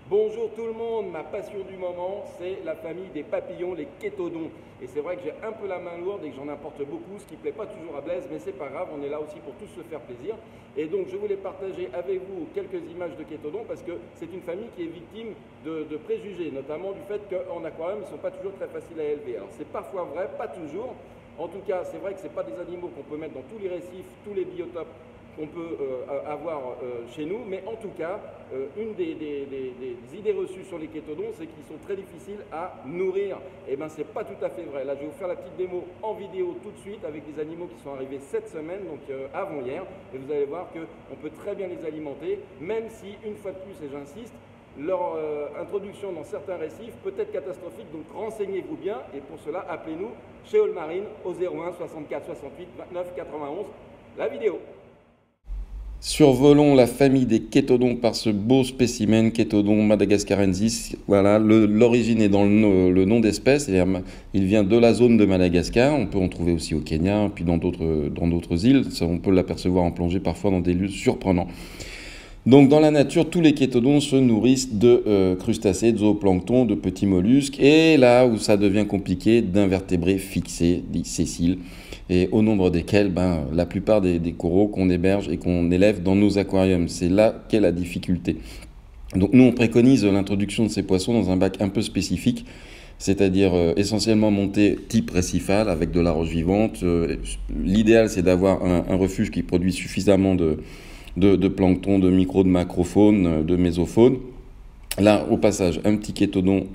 Bonjour tout le monde, ma passion du moment, c'est la famille des papillons, les chétodons. Et c'est vrai que j'ai un peu la main lourde et que j'en importe beaucoup, ce qui ne plaît pas toujours à Blaise, mais c'est pas grave, on est là aussi pour tous se faire plaisir. Et donc je voulais partager avec vous quelques images de chétodons parce que c'est une famille qui est victime de préjugés, notamment du fait qu'en aquarium, ils ne sont pas toujours très faciles à élever. Alors c'est parfois vrai, pas toujours. En tout cas, c'est vrai que ce n'est pas des animaux qu'on peut mettre dans tous les récifs, tous les biotopes qu'on peut avoir chez nous, mais en tout cas, une des idées reçues sur les chétodons, c'est qu'ils sont très difficiles à nourrir. Et bien, c'est pas tout à fait vrai. Là, je vais vous faire la petite démo en vidéo tout de suite avec des animaux qui sont arrivés cette semaine, donc avant-hier, et vous allez voir qu'on peut très bien les alimenter, même si, une fois de plus, et j'insiste, leur introduction dans certains récifs peut être catastrophique, donc renseignez-vous bien, et pour cela, appelez-nous chez Allmarine au 01 64 68 29 91. La vidéo. Survolons la famille des chétodons par ce beau spécimen Chétodon madagascarensis. Voilà, l'origine est dans le nom d'espèce. Il vient de la zone de Madagascar. On peut en trouver aussi au Kenya, puis dans d'autres îles. On peut l'apercevoir en plongée parfois dans des lieux surprenants. Donc dans la nature, tous les chétodons se nourrissent de crustacés, de zooplancton, de petits mollusques. Et là où ça devient compliqué, d'invertébrés fixés, dits sessiles, et au nombre desquels la plupart des coraux qu'on héberge et qu'on élève dans nos aquariums. C'est là qu'est la difficulté. Donc nous, on préconise l'introduction de ces poissons dans un bac un peu spécifique, c'est-à-dire essentiellement monté type récifal avec de la roche vivante. L'idéal, c'est d'avoir un refuge qui produit suffisamment de plancton, de micro, de macrofaune, de mésofaune. Là, au passage, un petit chétodon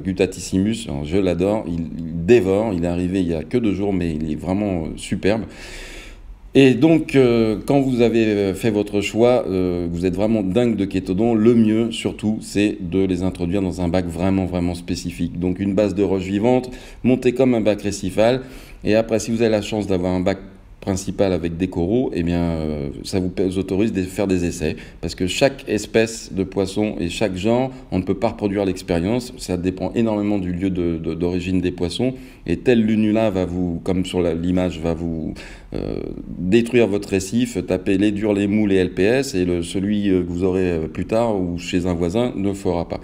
gutatissimus, je l'adore, il dévore, il est arrivé il y a que 2 jours, mais il est vraiment superbe. Et donc, quand vous avez fait votre choix, vous êtes vraiment dingue de chétodon, le mieux, surtout, c'est de les introduire dans un bac vraiment spécifique. Donc, une base de roche vivante, montée comme un bac récifal, et après, si vous avez la chance d'avoir un bac principal avec des coraux, eh bien, ça vous autorise de faire des essais, parce que chaque espèce de poisson et chaque genre, on ne peut pas reproduire l'expérience, ça dépend énormément du lieu d'origine des poissons, et tel lunula va vous, comme sur l'image, va vous détruire votre récif, taper les durs, les mous, les LPS, et celui que vous aurez plus tard ou chez un voisin ne fera pas.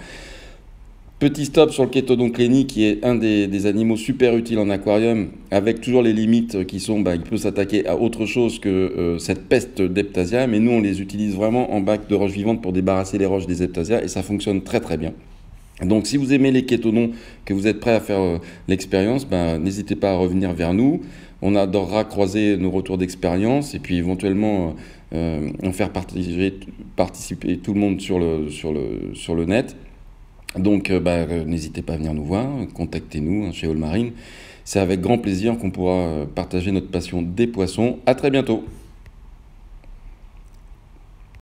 Petit stop sur le chétodon cléni qui est un des animaux super utiles en aquarium, avec toujours les limites qui sont, il peut s'attaquer à autre chose que cette peste d'Heptasia, mais nous on les utilise vraiment en bac de roches vivantes pour débarrasser les roches des Heptasia et ça fonctionne très bien. Donc si vous aimez les chétodons, que vous êtes prêt à faire l'expérience, n'hésitez pas à revenir vers nous. On adorera croiser nos retours d'expérience et puis éventuellement en faire participer tout le monde sur le net. Donc, n'hésitez pas à venir nous voir, contactez-nous chez Allmarine. C'est avec grand plaisir qu'on pourra partager notre passion des poissons. À très bientôt.